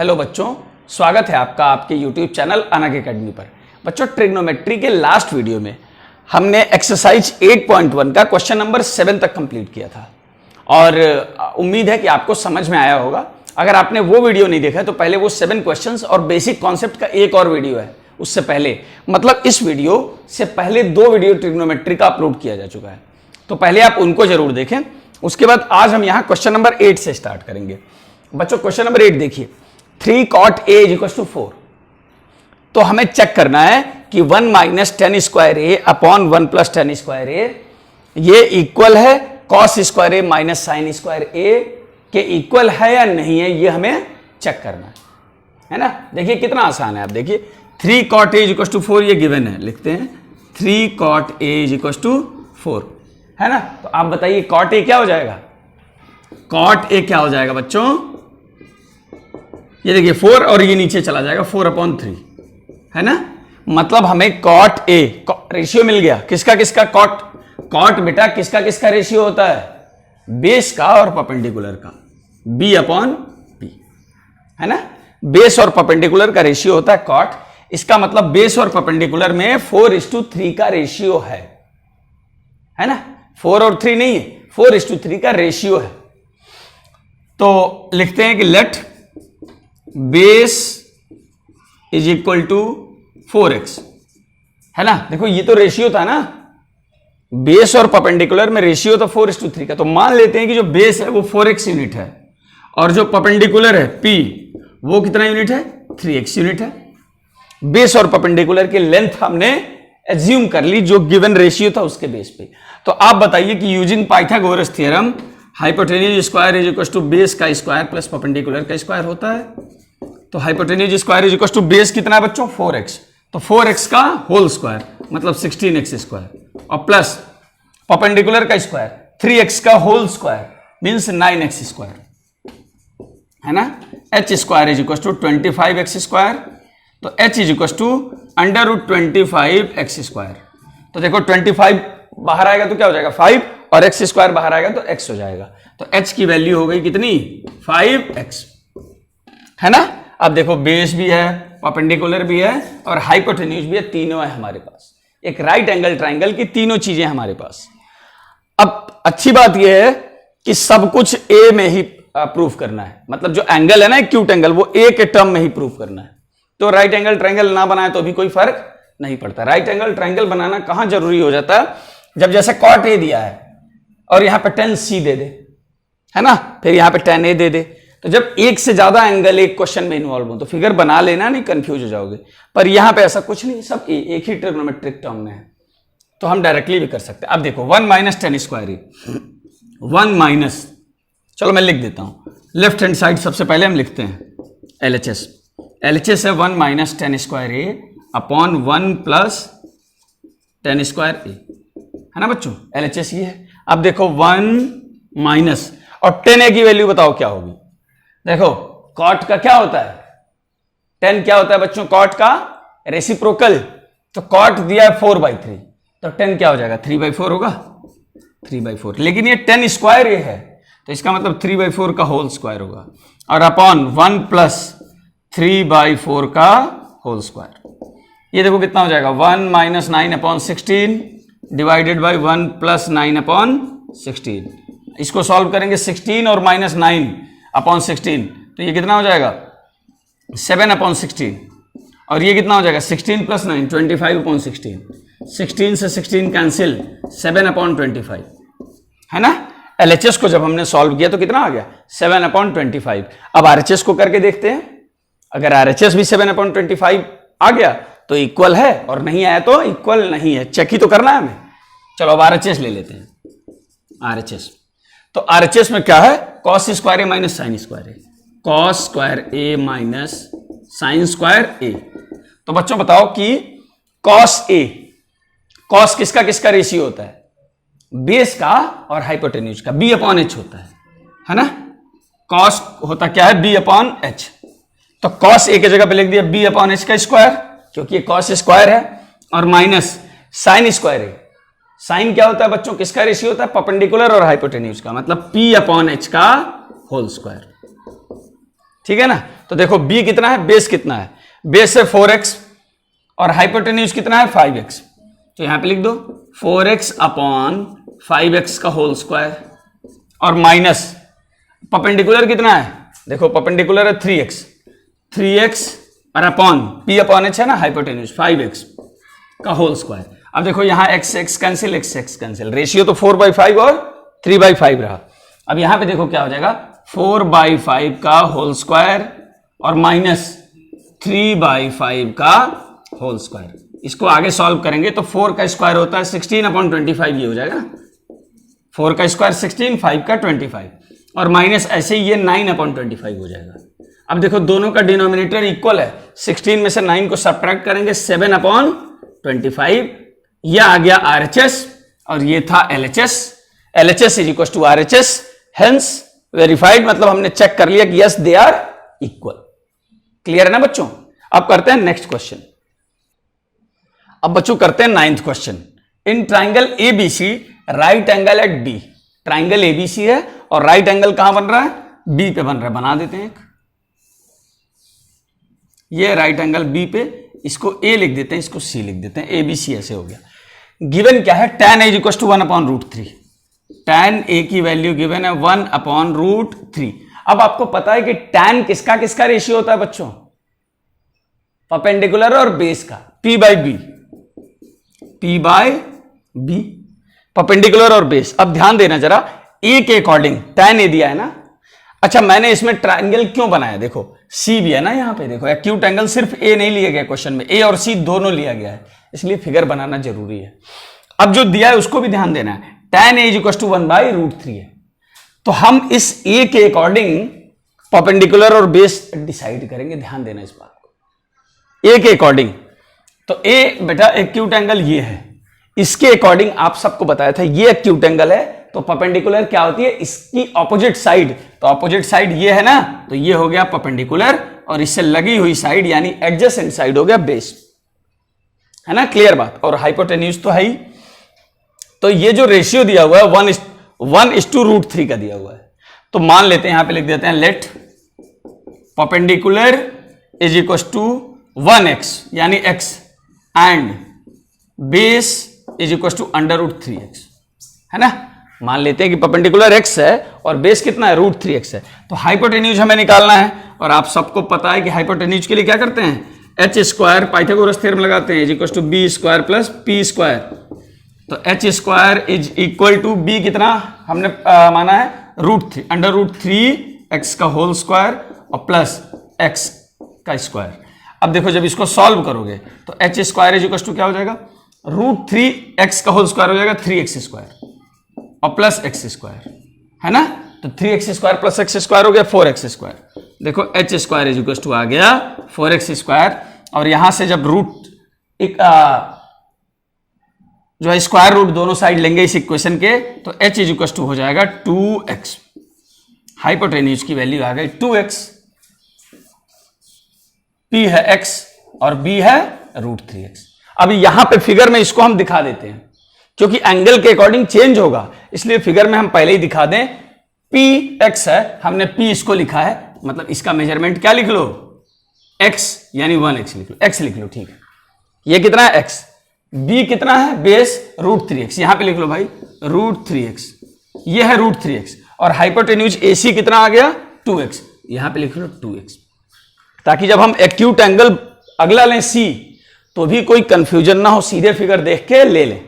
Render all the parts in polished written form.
Hello बच्चों, स्वागत है आपका आपके YouTube चैनल अनग एकेडमी पर। बच्चों, ट्रिग्नोमेट्री के लास्ट वीडियो में हमने एक्सरसाइज 8.1 का क्वेश्चन नंबर 7 तक कंप्लीट किया था और उम्मीद है कि आपको समझ में आया होगा। अगर आपने वो वीडियो नहीं देखा तो पहले वो 7 क्वेश्चंस और बेसिक कॉन्सेप्ट का एक और वीडियो है उससे पहले, मतलब इस वीडियो से पहले 2 वीडियो ट्रिग्नोमेट्री का अपलोड किया जा चुका है, तो पहले आप उनको जरूर देखें। उसके बाद आज हम यहाँ क्वेश्चन नंबर 8 से स्टार्ट करेंगे। बच्चों, क्वेश्चन नंबर 8 देखिए, 3 cot a = 4। तो हमें चेक करना है कि 1 - tan square a upon 1 + tan square a ये इक्वल है cos square a minus sine square a के इक्वल है या नहीं है, ये हमें चेक करना है ना। देखिए कितना आसान है। आप देखिए 3 cot a = 4 ये गिवन है, लिखते हैं 3 cot a = 4 है ना। तो आप बताइए cot a क्या हो जाएगा, cot a क्या हो जाएगा बच्चों, ये देखिए 4 और ये नीचे चला जाएगा 4/3 है ना। मतलब हमें cot a रेशियो मिल गया, किसका किसका cot बेटा किसका किसका रेशियो होता है, बेस का और परपेंडिकुलर का, b/p है ना। बेस और परपेंडिकुलर का रेशियो होता है cot। इसका मतलब बेस और परपेंडिकुलर में 4:3 का रेशियो है ना। 4 और 3 नहीं है, 4:3 का रेशियो है। तो लिखते हैं कि लेट बेस = 4x है ना। देखो ये तो रेशियो था ना, बेस और परपेंडिकुलर में रेशियो था 4:3 का। तो मान लेते हैं कि जो बेस है वो 4x यूनिट है और जो परपेंडिकुलर है p वो कितना यूनिट है, 3x यूनिट है। बेस और परपेंडिकुलर की लेंथ हमने एज्यूम कर ली जो गिवन रेशियो था उसके बेस पे। तो आप बताइए कि using Pythagoras theorem hypotenuse square = base का स्क्वायर प्लस परपेंडिकुलर का स्क्वायर होता है। तो हाइपोटेन्यूज स्क्वायर = बेस कितना है बच्चों, 4x, तो 4x का होल स्क्वायर मतलब 16x स्क्वायर और प्लस परपेंडिकुलर का स्क्वायर 3x का whole square means 9x square है ना। h स्क्वायर = 25x स्क्वायर, तो h √25x स्क्वायर। तो देखो 25 बाहर आएगा तो क्या हो जाएगा 5 और x स्क्वायर बाहर आएगा तो x हो जाएगा। तो h की वैल्यू हो गई कितनी, 5x है ना। अब देखो बेस भी है, परपेंडिकुलर भी है और हाइपोटेन्यूज भी है, तीनों है हमारे पास। एक राइट एंगल ट्राइंगल की तीनों चीजें हमारे पास। अब अच्छी बात यह है कि सब कुछ a में ही प्रूफ करना है, मतलब जो एंगल है ना एक्यूट एंगल वो a के टर्म में ही प्रूफ करना है। तो राइट एंगल ट्राइंगल ना बनाए तो भी कोई फर्क नहीं पड़ता। राइट एंगल ट्राइंगल बनाना कहां जरूरी हो जाता है, जब जैसे cot a दिया है और यहां पे tan c दे दे है ना, फिर यहां पे tan a दे दे, तो जब एक से ज्यादा एंगल एक क्वेश्चन में इन्वॉल्व हो तो फिगर बना लेना, नहीं कंफ्यूज हो जाओगे। पर यहां पे ऐसा कुछ नहीं, सब एक ही ट्रिग्नोमेट्रिक टर्म में है, तो हम डायरेक्टली भी कर सकते हैं। अब देखो 1 - tan स्क्वायर a 1 चलो मैं लिख देता हूं, लेफ्ट हैंड साइड सबसे पहले हम लिखते हैं LHS है 1 - tan square a upon 1 + tan square a है ना बच्चों, LHS ये है। अब देखो 1 और tan a की वैल्यू बताओ क्या होगी। देखो cot का क्या होता है, tan क्या होता है बच्चों, cot का रेसिप्रोकल। तो cot दिया है 4/3, तो tan क्या हो जाएगा, 3/4 होगा, 3/4। लेकिन ये tan स्क्वायर ये है तो इसका मतलब 3/4 का होल स्क्वायर होगा और अपॉन 1 + 3/4 का होल स्क्वायर। ये देखो कितना हो जाएगा 1 - 9/16 डिवाइडेड बाई 1 + 9/16। इसको सॉल्व करेंगे 16 और -9/16, तो ये कितना हो जाएगा 7/16 और ये कितना हो जाएगा 16 + 9 25/16। 16 से 16 कैंसिल, 7/25 है ना। LHS को जब हमने सॉल्व किया तो कितना आ गया 7/25। अब RHS को करके देखते हैं, अगर RHS भी 7/25 आ गया तो इक्वल है और नहीं आया तो इक्वल नहीं है, चेक ही तो करना है हमें। चलो अब RHS ले लेते हैं। RHS तो RHS में क्या है, cos square a minus sine square a, cos square a minus sine square a। तो बच्चों बताओ कि cos किसका किसका रेशियो होता है, बेस का और हाइपोटेन्यूज का, b/h होता है ना। cos होता क्या है, b/h। तो cos a की जगह पे लिख दिया b/h का स्क्वायर, क्योंकि ये cos स्क्वायर है, और माइनस साइन स्क्वायर है। साइन क्या होता है बच्चों, किसका रेशियो होता है, परपेंडिकुलर और हाइपोटेन्यूज का, मतलब p/h का होल स्क्वायर। ठीक है ना। तो देखो b कितना है, बेस कितना है, बेस है 4x और हाइपोटेन्यूज कितना है 5x, तो यहां पे लिख दो 4x अपॉन 5x का होल स्क्वायर और माइनस परपेंडिकुलर कितना है, देखो परपेंडिकुलर है 3x और अपॉन p अपॉन h है ना हाइपोटेन्यूज 5x का होल स्क्वायर। अब देखो यहां x cancel, x cancel, ratio तो 4/5 और 3/5 रहा। अब यहां पे देखो क्या हो जाएगा 4/5 का होल स्क्वायर और माइनस 3/5 का होल स्क्वायर। इसको आगे सॉल्व करेंगे तो 4 का स्क्वायर होता है 16/25, ये हो जाएगा 4 का स्क्वायर 16, 5 का 25 और माइनस ऐसे ही ये 9/25 हो जाएगा। अब देखो दोनों का डिनोमिनेटर इक्वल है, 16 में से 9 को सब्ट्रैक्ट करेंगे 7/25, यह आ गया RHS और ये था LHS। LHS is equal to RHS, hence verified, मतलब हमने चेक कर लिया कि yes they are equal. Clear है ना बच्चों? अब करते हैं नेक्स्ट क्वेश्चन। अब बच्चों करते हैं 9th question. In triangle ABC right angle at B, triangle ABC है और राइट एंगल कहां बन रहा है, B पे बन रहा है। बना देते हैं एक, ये राइट एंगल B पे, इसको A लिख देते हैं, इसको C लिख देते हैं, ABC ऐसे हो गया। गिवन क्या है, tan A is equal to 1/√3, tan A की वैल्यू गिवन है 1/√3। अब आपको पता है कि tan किसका किसका रेशियो होता है बच्चों, परपेंडिकुलर और बेस का, P/B, परपेंडिकुलर और बेस। अब ध्यान देना जरा, A के अकॉर्डिंग tan A दिया है ना। अच्छा मैंने इसमें ट्राइंगल क्यों बनाया, देखो C भी है ना यहाँ पे, देखो एक्यूट एंगल सिर्फ A नहीं लिया गया क्वेश्चन में, A और C दोनों लिया गया है, इसलिए फिगर बनाना जरूरी है। अब जो दिया है उसको भी ध्यान देना है, tan A is equal to 1/√3 है, तो हम इस A के अकॉर्डिंग परपेंडिकुलर और बेस डिसाइड करेंगे, ध्यान देना इस बात को। A के अकॉर्डिंग तो A बेटा एक्यूट एंगल ये है, इसके अकॉर्डिंग आप सबको बताया था ये एक्यूट एंगल है, तो परपेंडिकुलर क्या होती है, इसकी ऑपोजिट साइड, तो ऑपोजिट साइड ये है ना, तो ये हो गया परपेंडिकुलर और इससे लगी हुई साइड यानी एडजेसेंट साइड हो गया बेस, है ना। क्लियर बात। और हाइपोटेन्यूज तो है ही, तो ये जो रेशियो दिया हुआ है 1:√3 का दिया हुआ है, तो मान लेते हैं यहां पे लिख देते हैं let perpendicular is equal to 1x यानी x and base is equal to √3x, है ना। मान लेते हैं कि परपेंडिकुलर x है और बेस कितना है √3x है, तो हाइपोटेन्यूज हमें निकालना है और आप सबको पता है कि हाइपोटेन्यूज के लिए क्या करते हैं, h² पाइथागोरस थ्योरम लगाते हैं, is equal to b² plus p², तो h² is equal to b कितना हमने माना है √3x का होल स्क्वायर और प्लस x का स्क्वायर। अब देखो जब इसको सॉल्व करोगे तो h² इज इक्वल टू क्या हो जाएगा, √3x का होल स्क्वायर हो जाएगा 3x² और प्लस x², है ना। तो 3x² प्लस x² हो गया 4x²। देखो h² इज इक्वल टू आ गया 4x², और यहां से जब एक जो है स्क्वायर रूट दोनों साइड लेंगे इस इक्वेशन के, तो h इज इक्वल टू हो जाएगा 2x, हाइपोटेन्यूज की वैल्यू आ गई 2x, P है x और B है √3x। अब यहां पे फिगर में इसको हम दिखा देते हैं, क्योंकि एंगल के अकॉर्डिंग चेंज होगा, इसलिए फिगर में हम पहले ही दिखा दें। P x है, हमने P इसको लिखा है, मतलब इसका मेजरमेंट क्या लिख लो, x यानी 1x लिख लो, x लिख लो, ठीक है। ये कितना है x, B कितना है बेस √3x, यहां पे लिख लो भाई √3x, ये है √3x, और हाइपोटेन्यूज AC कितना आ गया 2x, यहां पे लिख लो 2x, ताकि जब हम एक्यूट एंगल अगला लें C तो भी कोई कंफ्यूजन ना हो, सीधे फिगर देख के ले लें,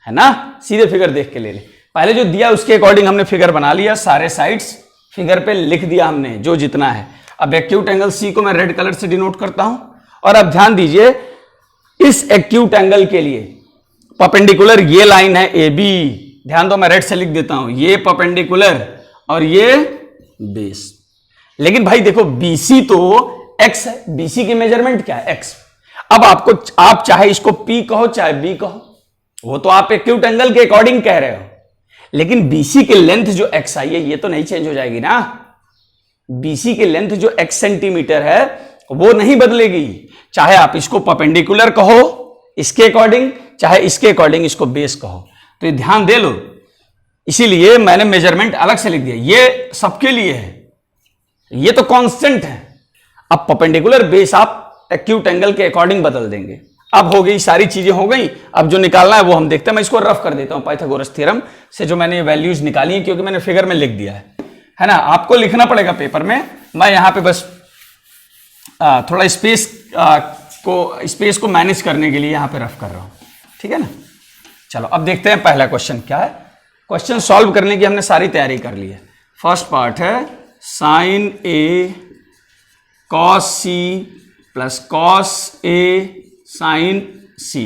है ना, सीधे फिगर देख के ले लें। पहले जो दिया उसके अकॉर्डिंग हमने फिगर बना लिया, सारे साइड्स फिगर पे लिख दिया हमने जो जितना है। अब एक्यूट एंगल C को मैं रेड कलर से डिनोट करता हूं, और अब ध्यान दीजिए इस एक्यूट एंगल के लिए परपेंडिकुलर ये लाइन है AB, ध्यान दो मैं रेड से लिख देता हूं, ये परपेंडिकुलर और ये बेस। लेकिन भाई देखो BC तो x है, BC की मेजरमेंट क्या है x। अब आप चाहे इसको P कहो चाहे B कहो, वो तो आप एक्यूट एंगल के अकॉर्डिंग कह रहे हो, लेकिन BC की लेंथ जो x आई है ये तो नहीं चेंज हो जाएगी ना। BC की लेंथ जो x सेंटीमीटर है वो नहीं बदलेगी, चाहे आप इसको परपेंडिकुलर कहो इसके अकॉर्डिंग, चाहे इसके अकॉर्डिंग इसको बेस कहो, तो ये ध्यान दे लो। इसीलिए मैंने मेजरमेंट अलग से लिख दिया, ये सबके लिए है, ये तो कांस्टेंट है, अब परपेंडिकुलर बेस आप एक्यूट एंगल के अकॉर्डिंग बदल देंगे। अब हो गई, सारी चीजें हो गई। अब जो निकालना है वो हम देखते हैं। मैं इसको रफ कर देता हूं पाइथागोरस थ्योरम से जो मैंने वैल्यूज निकाली है, क्योंकि मैंने फिगर में लिख दिया है ना। आपको लिखना पड़ेगा पेपर में। मैं यहां पे बस थोड़ा स्पेस को मैनेज करने के लिए यहां पे रफ कर रहा हूं, ठीक है ना। चलो अब देखते हैं पहला क्वेश्चन क्या है। क्वेश्चन सॉल्व करने की हमने सारी तैयारी कर ली है। फर्स्ट पार्ट है sign A cos C plus cos A sign सी।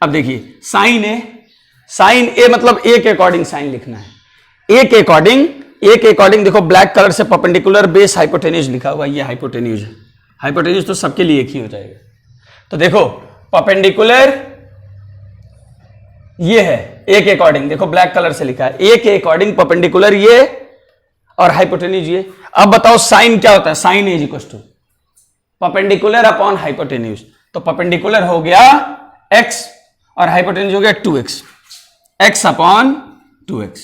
अब देखिए साइन ए मतलब ए के अकॉर्डिंग साइन लिखना है। ए के अकॉर्डिंग देखो ब्लैक कलर से परपेंडिकुलर बेस हाइपोटेन्यूज लिखा हुआ है। ये हाइपोटेन्यूज है। हाइपोटेन्यूज तो सबके लिए एक ही हो जाएगा। तो देखो परपेंडिकुलर ये है ए के अकॉर्डिंग, देखो ब्लैक कलर से लिखा है। ए के अकॉर्डिंग परपेंडिकुलर ये और हाइपोटेन्यूज ये। अब बताओ साइन क्या होता है। Sine is equal to perpendicular upon hypotenuse. तो परपेंडिकुलर हो गया x और हाइपोटेन्यूज हो गया 2x, x अपॉन 2x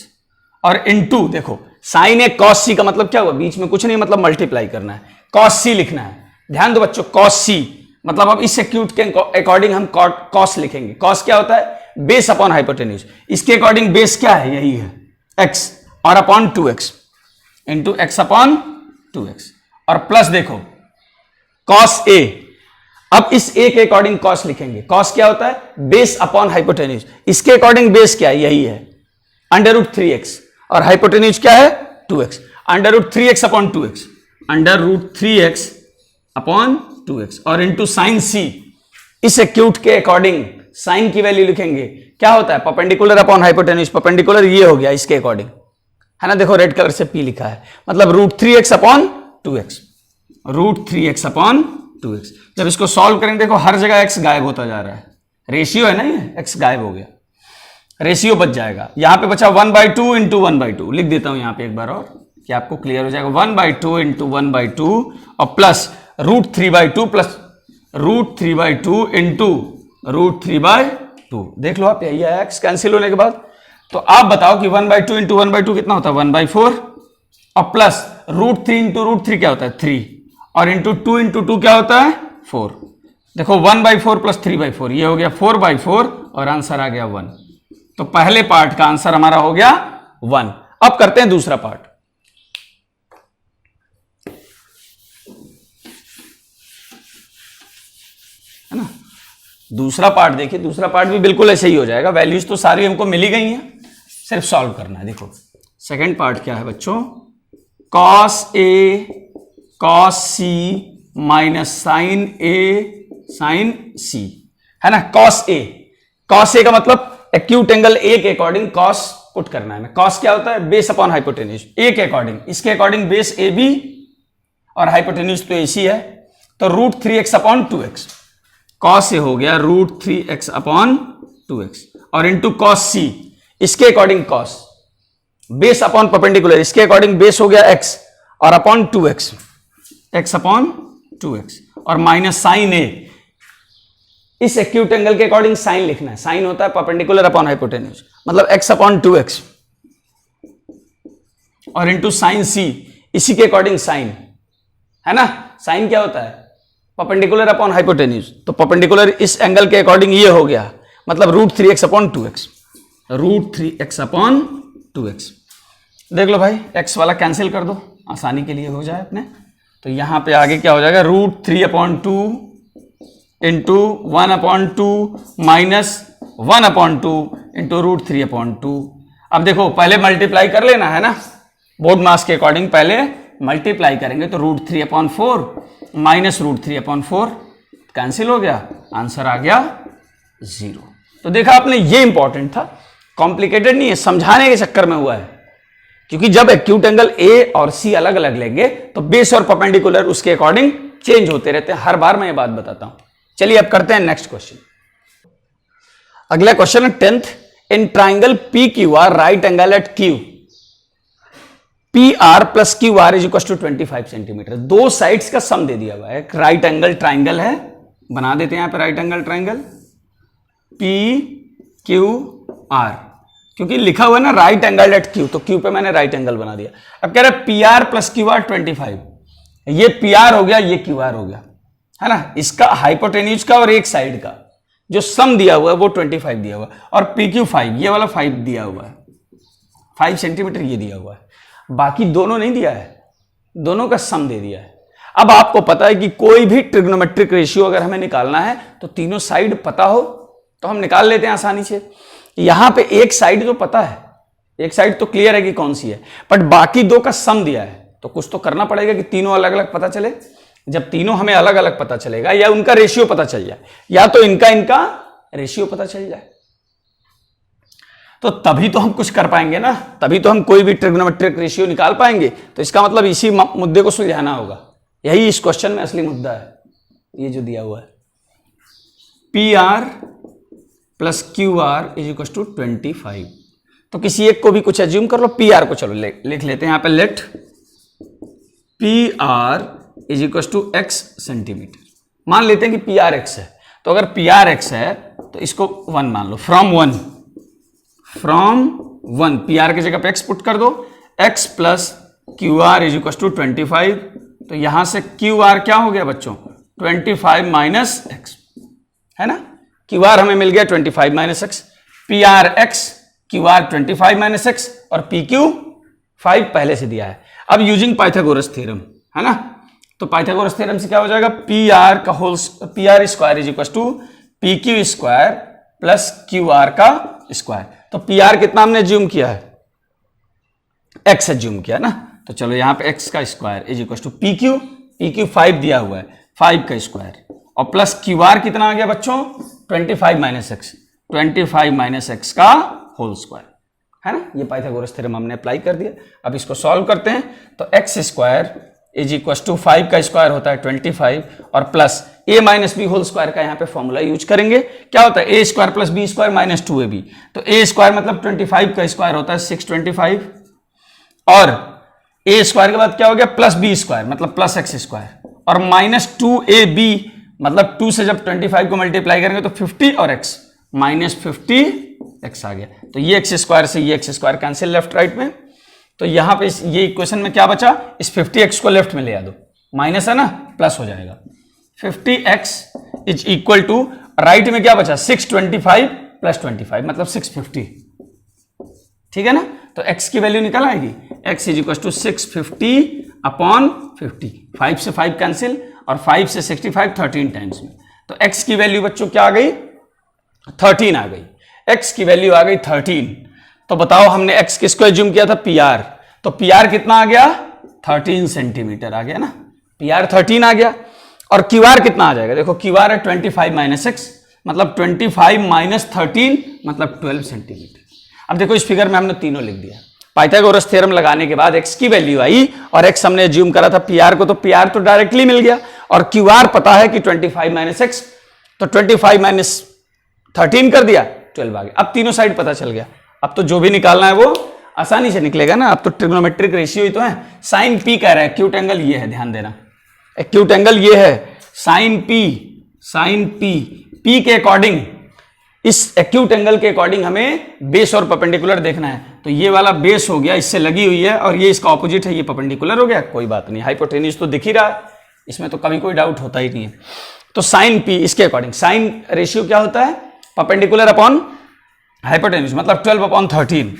और इनटू देखो साइन ए कॉस सी का मतलब क्या हुआ, बीच में कुछ नहीं, मतलब मल्टीप्लाई करना है। कॉस सी लिखना है। ध्यान दो बच्चों, कॉस सी मतलब अब इस एक्यूट के अकॉर्डिंग हम कॉस लिखेंगे। कॉस क्या होता है, बेस अपॉन हाइपोटेन्यूज। इसके अकॉर्डिंग बेस क्या है, यही है x और upon 2x into x upon 2x और प्लस देखो कॉस ए। अब इस ए के अकॉर्डिंग कॉस लिखेंगे। कॉस क्या होता है, बेस अपॉन हाइपोटेन्यूज। इसके अकॉर्डिंग बेस क्या है, यही है अंडर रूट 3x और हाइपोटेन्यूज क्या है 2x। Under root 3x upon 2x, under root 3x upon 2x और इंटू साइन सी। इस एक्यूट के अकॉर्डिंग साइन की वैल्यू लिखेंगे। क्या होता है, परपेंडिकुलर अपॉन हाइपोटेन्यूज। परपेंडिकुलर ये हो गया इसके अकॉर्डिंग, है ना। देखो रेड कलर से p लिखा है, मतलब root 3x upon 2x, root 3x upon 2x। जब इसको सॉल्व करेंगे देखो हर जगह x गायब होता जा रहा है। रेशियो है ना ये, x गायब हो गया, रेशियो बच जाएगा। यहां पे बचा 1/2 इंटू 1/2। लिख देता हूं यहां पे एक बार और कि आपको क्लियर हो जाएगा। 1/2 इंटू 1/2 और plus root 3/2 plus root 3/2 into root 3/2। देख लो आप, यही है x कैंसिल होने के बाद। तो आप बताओ कि 1/2 इंटू 1/2 कितना होता है, 1/4 और प्लस रूट 3 इंटू रूट 3 क्या होता है 3 और इंटू 2 इंटू 2 क्या होता है 4। देखो 1/4 प्लस 3/4 ये हो गया 4/4 और आंसर आ गया 1। तो पहले पार्ट का आंसर हमारा हो गया 1। अब करते हैं दूसरा पार्ट। है ना, दूसरा पार्ट देखिए। दूसरा पार्ट भी बिल्कुल ऐसे ही हो जाएगा। वैल्यूज तो सारी हमको मिली गई हैं, सिर्फ सॉल्व करना है। देखो सेकंड पार्ट क्या है बच्चों, cos A cos C minus sign A sign सी, है ना। कॉस ए का मतलब एक्यूट एंगल ए के अकॉर्डिंग कॉस पुट करना है। कॉस क्या होता है, बेस अपॉन हाइपोटेन्यूज। ए के अकॉर्डिंग, इसके अकॉर्डिंग बेस ए बी और हाइपोटेन्यूज तो AC है, तो root 3x upon 2x। Cos A हो गया रूट 3x अपॉन 2x और इंटू कॉस सी, इसके according cos, base upon perpendicular, इसके अकॉर्डिंग बेस हो गया x और upon 2x, x upon 2x और माइनस साइन ए। इस एक्यूट एंगल के अकॉर्डिंग साइन लिखना है। साइन होता है परपेंडिकुलर अपॉन हाइपोटेन्यूज, मतलब x अपॉन 2x और इंटू साइन सी, इसी के अकॉर्डिंग साइन, है ना। साइन क्या होता है, परपेंडिकुलर अपॉन हाइपोटेन्यूज। तो परपेंडिकुलर इस एंगल के अकॉर्डिंग ये हो गया, मतलब root 3x upon 2x, root 3x upon 2x। देख लो भाई, x वाला कैंसिल कर दो, आसानी के लिए हो जाए अपने। तो यहां पे आगे क्या हो जाएगा, root 3/2 into 1/2 minus 1/2 into root 3/2। अब देखो पहले मल्टीप्लाई कर लेना है ना, बोर्ड मास के अकॉर्डिंग पहले मल्टीप्लाई करेंगे तो रूट 3/4 माइनस रूट 3/4 कैंसिल हो गया, आंसर आ गया 0। तो देखा आपने, ये इंपॉर्टेंट था, कॉम्प्लिकेटेड नहीं है, समझाने के चक्कर में हुआ है। क्योंकि जब एक्यूट एंगल ए और सी अलग अलग लेंगे तो बेस और परपेंडिकुलर उसके अकॉर्डिंग चेंज होते रहते हैं। हर बार मैं ये बात बताता हूं। चलिए अब करते हैं नेक्स्ट क्वेश्चन। अगला क्वेश्चन है 10th। In triangle P Q R right angle at Q, P R plus Q R is equal to 25 centimetre. दो साइड्स का सम दे दिया हुआ है। एक राइट एंगल ट्राइंगल है, बना देते हैं यहां पे right angle triangle P Q are, क्योंकि लिखा हुआ है ना राइट एंगल एट क्यू, तो क्यू पे मैंने राइट एंगल बना दिया। अब कह रहा है P R plus Q are 25, ये पी आर हो गया, ये क्यू आर हो गया, है ना। इसका हाइपोटेन्यूज का और एक साइड का जो सम दिया हुआ है वो 25 दिया हुआ है, और पी क्यू 5, ये वाला 5 दिया हुआ है, 5 सेंटीमीटर ये दिया हुआ है। बाकी दोनों नहीं दिया है, दोनों का सम दे दिया है। अब आपको पता है कि कोई भी ट्रिग्नोमेट्रिक रेशियो अगर हमें निकालना है तो तीनों साइड पता हो तो हम निकाल लेते हैं आसानी से। यहां पे एक साइड तो पता है, एक साइड तो क्लियर है कि कौन सी है, बट बाकी दो का सम दिया है, तो कुछ तो करना पड़ेगा कि तीनों अलग अलग पता चले। जब तीनों हमें अलग अलग पता चलेगा, या उनका रेशियो पता चल जाए, या तो इनका रेशियो पता चल जाए, तो तभी तो हम कुछ कर पाएंगे ना, तभी तो हम कोई भी ट्रिग्नोमेट्रिक रेशियो निकाल पाएंगे। तो इसका मतलब इसी मुद्दे को सुलझाना होगा, यही इस क्वेश्चन में असली मुद्दा है, ये जो दिया हुआ है P R plus Q R is equal to 25। तो किसी एक को भी कुछ एज्यूम कर लो, पी आर को चलो लिख लेते हैं यहां पे, let P R is equal to x centimetre. मान लेते हैं कि पी आर एक्स है, तो अगर पी आर एक्स है तो इसको 1 मान लो, फ्रॉम वन पी आर की जगह पे एक्स पुट कर दो, x plus Q R is equal to 25। तो यहां से क्यू आर क्या हो गया बच्चों, 25 माइनस एक्स, है ना। क्यू आर हमें मिल गया 25 minus x, P R x, Q R 25 minus x, और पी क्यू 5 पहले से दिया है। अब यूजिंग पाइथागोरस थ्योरम, है ना, तो पाइथागोरस थ्योरम से क्या हो जाएगा, P R square is equal to P Q square plus Q R का स्क्वायर। तो पी आर कितना हमने एज्यूम किया है, एक्स एज्यूम किया ना, तो चलो यहां पे एक्स का square is equal to P Q 5 दिया हुआ है, 5 का स्क्वायर, और प्लस क्यू आर कितना आ गया बच्चों, 25 माइनस एक्स, 25 माइनस एक्स का होल स्क्वायर, है ना। ये पाइथागोरस थ्योरम हमने अप्लाई कर दिया। अब इसको सॉल्व करते हैं, तो x square is equal to 5 का स्क्वायर होता है 25, और plus a minus b whole square का यहाँ पे फॉर्मूला यूज करेंगे। क्या होता है, a square plus b square minus 2ab, तो ए स्क्वायर मतलब 25 का स्क्वायर होता है 625, और ए स्क्वायर के बाद क्या हो गया, प्लस बी स्क्वायर मतलब प्लस एक्स स्क्वायर, और माइनस 2ab मतलब 2 से जब 25 को मल्टीप्लाई करेंगे तो 50 और x माइनस 50x आ गया। तो ये एक्स स्क्वायर से ये x square cancel left right में, तो यहां पे ये इक्वेशन में क्या बचा, इस 50x को लेफ्ट में ले आ दो, माइनस है ना, प्लस हो जाएगा। 50x is equal to right में क्या बचा, 625 प्लस 25 मतलब 650, ठीक है ना। तो x की वैल्यू निकल आएगी, x is equal to 650 upon 50, 5 से 5 कैंसिल, और 5 से 65 13 टाइम्स में, तो x की वैल्यू बच्चों क्या आ गई, 13 आ गई, x की वैल्यू आ गई 13। तो बताओ हमने x किसको एज्यूम किया था, pr, तो pr कितना आ गया, 13 सेंटीमीटर आ गया ना, pr 13 आ गया, और qr कितना आ जाएगा, देखो qr है 25 माइनस एक्स मतलब 25 माइनस 13 मतलब 12 सेंटीमीटर। अब देखो इस फिगर में हमने तीनों लिख दिया, पाइथागोरस थ्योरम लगाने के बाद x की वैल्यू आई, और x हमने एज्यूम करा था pr को, तो pr तो डायरेक्टली मिल गया, और qr पता है कि 25 माइनस एक्स, तो 25 माइनस 13 कर दिया, 12 आ गया। अब तीनों साइड पता चल गया, अब तो जो भी निकालना है वो आसानी से निकलेगा ना। अब तो ट्रिग्नोमेट्रिक रेशियो ही तो है, साइन p कह रहा है, एक्यूट एंगल ये है, ध्यान देना, एक्यूट एंगल ये है, साइन p, p के अकॉर्डिंग, इस एक्यूट एंगल के अकॉर्डिंग हमें बेस और परपेंडिकुलर देखना है, तो ये वाला बेस हो गया, इससे लगी हुई है, और ये इसका ऑपोजिट है, ये परपेंडिकुलर हो गया, कोई बात नहीं, हाइपोटेन्यूज तो दिख ही रहा है, इसमें तो कभी कोई डाउट होता ही नहीं है। तो साइन p इसके अकॉर्डिंग, साइन रेशियो क्या होता है, परपेंडिकुलर अपॉन हाइपोटेन्यूज मतलब 12 अपॉन 13,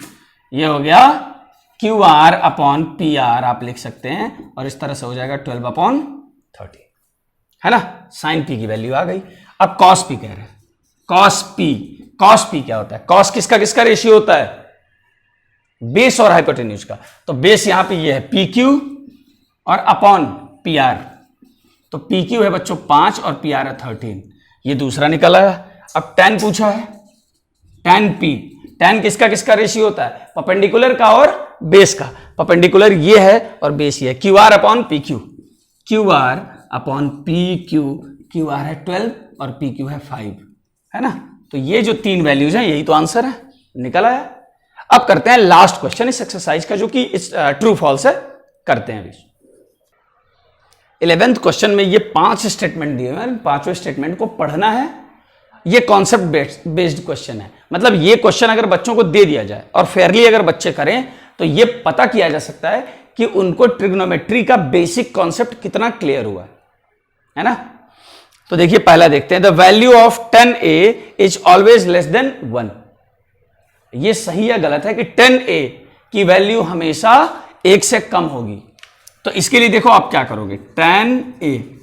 ये हो गया QR अपॉन PR आप लिख सकते हैं, और इस तरह से हो जाएगा 12 अपॉन 13, है ना। साइन p की वैल्यू आ गई। अब कॉस p कह रहे हैं, कॉस p क्या होता है, कॉस किसका रेशियो होता है, बेस और हाइपोटेन्यूज का, तो बेस यहां पे ये है PQ और अपॉन PR, तो PQ है बच्चों 5 और PR है 13, ये दूसरा निकल आया। अब tan पूछा है, tan p, tan किसका रेशियो होता है, परपेंडिकुलर का और बेस का, परपेंडिकुलर ये है और बेस ये है, QR upon PQ, QR upon PQ, QR है 12 और PQ है 5, है ना। तो ये जो तीन वैल्यूज हैं यही तो आंसर है, निकल आया। अब करते हैं लास्ट क्वेश्चन इस एक्सरसाइज का, जो कि ट्रू फॉल्स है, करते हैं अभी। 11th क्वेश्चन में ये 5 स्टेटमेंट दिए हुए हैं, पांचों स्टेटमेंट को पढ़ना है। ये कॉन्सेप्ट बेस्ड क्वेश्चन है, मतलब ये क्वेश्चन अगर बच्चों को दे दिया जाए और फेयरली अगर बच्चे करें तो ये पता किया जा सकता है कि उनको ट्रिग्नोमेट्री का बेसिक कॉन्सेप्ट कितना क्लियर हुआ है ना। तो देखिए पहला देखते हैं, the value of 10a is always less than 1। ये सही या गलत है कि 10a की वैल्यू हमेशा 1 से कम होगी। तो इसके लिए देखो आप क्या करोगे,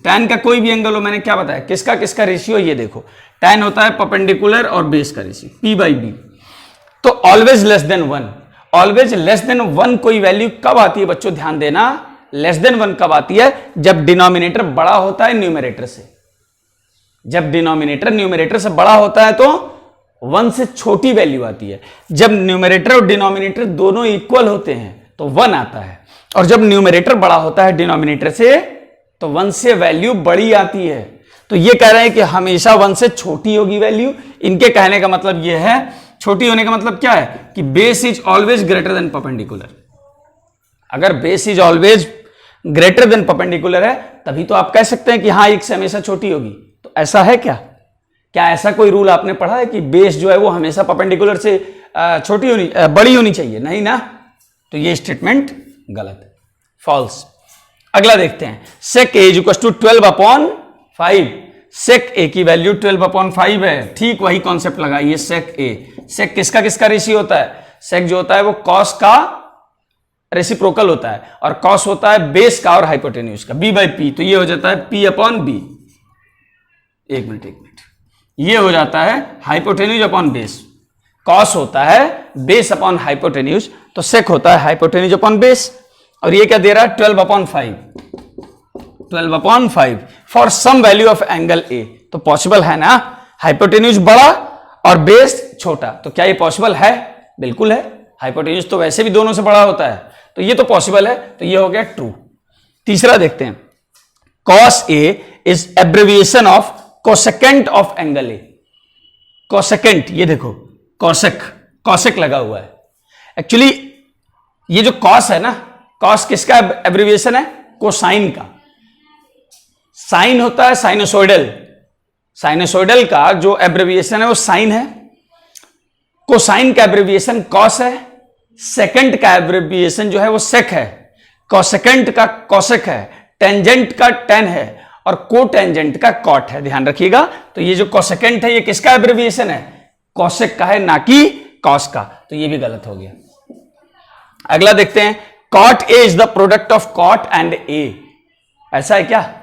tan का कोई भी एंगल हो, मैंने क्या बताया, किसका किसका रेशियो, ये देखो tan होता है परपेंडिकुलर और बेस का रेशियो p/b। तो always less than 1, always less than 1 कोई वैल्यू कब आती है बच्चों, ध्यान देना, लेस देन 1 कब आती है, जब डिनोमिनेटर बड़ा होता है न्यूमरेटर से। जब डिनोमिनेटर न्यूमरेटर से बड़ा होता है तो 1 से छोटी वैल्यू आती है। जब न्यूमरेटर और डिनोमिनेटर दोनों इक्वल होते हैं तो 1 आता है, और जब न्यूमरेटर बड़ा होता है डिनोमिनेटर से तो 1 से वैल्यू बड़ी आती है। तो ये कह रहे हैं कि हमेशा 1 से छोटी होगी वैल्यू। इनके कहने का मतलब ये है, छोटी होने का मतलब क्या है कि base is always greater than perpendicular. अगर base is always greater than perpendicular है तभी तो आप कह सकते हैं कि हाँ 1 से हमेशा छोटी होगी। तो ऐसा है क्या, क्या ऐसा कोई रूल आपने पढ़ा है कि बेस जो है वो हमेशा परपेंडिकुलर से छोटी होनी बड़ी होनी चाहिए, नहीं ना। तो ये स्टेटमेंट गलत है, फॉल्स। अगला देखते हैं, sec a equal to 12/5। sec a की वैल्यू 12/5 है, ठीक वही कॉन्सेप्ट लगाइए। sec a, sec किसका किसका रेशियो होता है, sec जो होता है वो cos का रेसिप्रोकल होता है, और cos होता है बेस का और हाइपोटेन्यूज का, b/p। तो ये हो जाता है p/b। एक मिनट, ये हो जाता है हाइपोटेन्यूज अपॉन बेस। cos होता है बेस अपॉन हाइपोटेन्यूज, तो sec होता है हाइपोटेन्यूज अपॉन बेस। और ये क्या दे रहा है, 12/5 for some value of angle A. तो पॉसिबल है ना, हाइपोटेन्यूज बड़ा और बेस छोटा, तो क्या ये पॉसिबल है, बिल्कुल है। हाइपोटेन्यूज तो वैसे भी दोनों से बड़ा होता है, तो ये तो पॉसिबल है, तो ये हो गया ट्रू। तीसरा देखते हैं, cos a is abbreviation of cosecant of angle A. Cosecant, ये देखो कॉसेक लगा हुआ है। एक्चुअली ये जो cos है ना, cos किसका एब्रिविएशन है, कोसाइन का। साइन होता है साइनोसोइडल, साइनोसोइडल का जो एब्रिविएशन है वो साइन है। कोसाइन का एब्रिविएशन cos है, सेकेंड का एब्रिविएशन जो है वो sec है, कोसेकेंट का कोसेक है, टेंजेंट का tan है, और कोटेंजेंट का cot है, ध्यान रखिएगा। तो ये जो कोसेकेंट है ये किसका एब्रिविएशन है, कोसेक का है, ना कि cos का। तो ये भी गलत हो गया। अगला देखते हैं, cot a is the product of cot and a। ऐसा है क्या,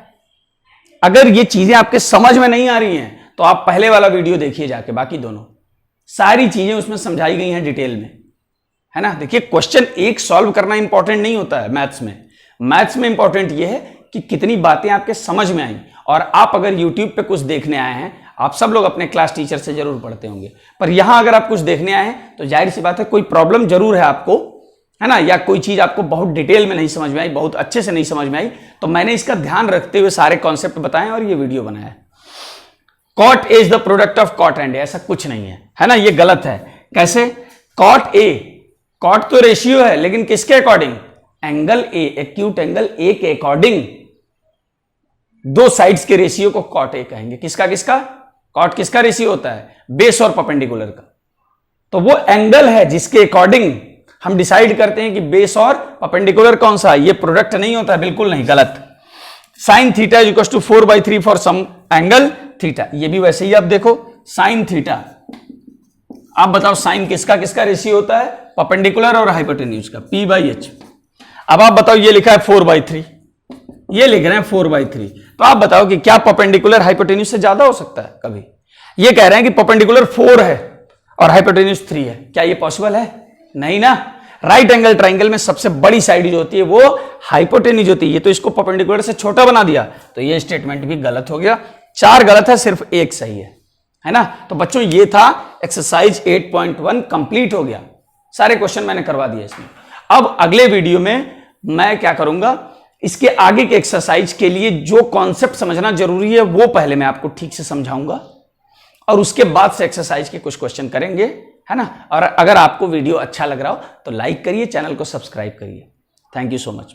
अगर ये चीजें आपके समझ में नहीं आ रही हैं तो आप पहले वाला वीडियो देखिए जाके, बाकी दोनों सारी चीजें उसमें समझाई गई हैं डिटेल में, है ना। देखिए क्वेश्चन एक सॉल्व करना इंपॉर्टेंट नहीं होता है मैथ्स में। मैथ्स में इंपॉर्टेंट ये है कि कितनी बातें आपके समझ में आई। और आप अगर यूट्यूब पे कुछ देखने आए हैं, आप सब लोग अपने क्लास टीचर से जरूर पढ़ते होंगे, पर यहां अगर आप कुछ देखने आए हैं तो जाहिर सी बात है कोई प्रॉब्लम जरूर है आपको, है ना, या कोई चीज आपको बहुत डिटेल में नहीं समझ में आई, बहुत अच्छे से नहीं समझ में आई। तो मैंने इसका ध्यान रखते हुए सारे कॉन्सेप्ट बताए और ये वीडियो बनाया है। cot a is the product of cot and a, ऐसा कुछ नहीं है ना, ये गलत है। कैसे, cot a, cot तो रेशियो है लेकिन किसके according, angle a, acute angle a के अकॉर्डिंग। दो साइड्स के रेशियो को cot a कहेंगे। किसका किसका, cot किसका रेशियो होता है, बेस और परपेंडिकुलर का। तो वो एंगल है जिसके अकॉर्डिंग हम डिसाइड करते हैं कि बेस और परपेंडिकुलर कौन सा है। ये प्रोडक्ट नहीं होता, बिल्कुल नहीं, गलत। Sine theta is equal to 4/3 for some angle theta, ये भी वैसे ही। आप देखो साइन थीटा, आप बताओ साइन किसका किसका रेशियो होता है, परपेंडिकुलर और हाइपोटेन्यूज का, p/h। अब आप बताओ, ये लिखा है 4/3, ये लिख रहे हैं 4/3, तो आप बताओ कि क्या परपेंडिकुलर हाइपोटेन्यूज से ज्यादा हो सकता है कभी। ये कह रहे हैं कि परपेंडिकुलर 4 है और हाइपोटेन्यूज 3 है, क्या ये पॉसिबल है, नहीं ना। राइट एंगल ट्राइंगल में सबसे बड़ी साइड जो होती है वो हाइपोटेन्यूज होती है, ये तो इसको परपेंडिकुलर से छोटा बना दिया, तो ये स्टेटमेंट भी गलत हो गया। 4 गलत है, सिर्फ 1 सही है ना। तो बच्चों ये था एक्सरसाइज 8.1 कंप्लीट हो गया, सारे क्वेश्चन मैंने करवा दिए इसमें। अब अगले वीडियो में मैं क्या करूंगा, इसके आगे के एक्सरसाइज के लिए जो कॉन्सेप्ट समझना जरूरी है वो पहले मैं आपको ठीक से समझाऊंगा, और उसके बाद से एक्सरसाइज के कुछ क्वेश्चन करेंगे, है ना। और अगर आपको वीडियो अच्छा लग रहा हो तो लाइक करिए, चैनल को सब्सक्राइब करिए। Thank you so much.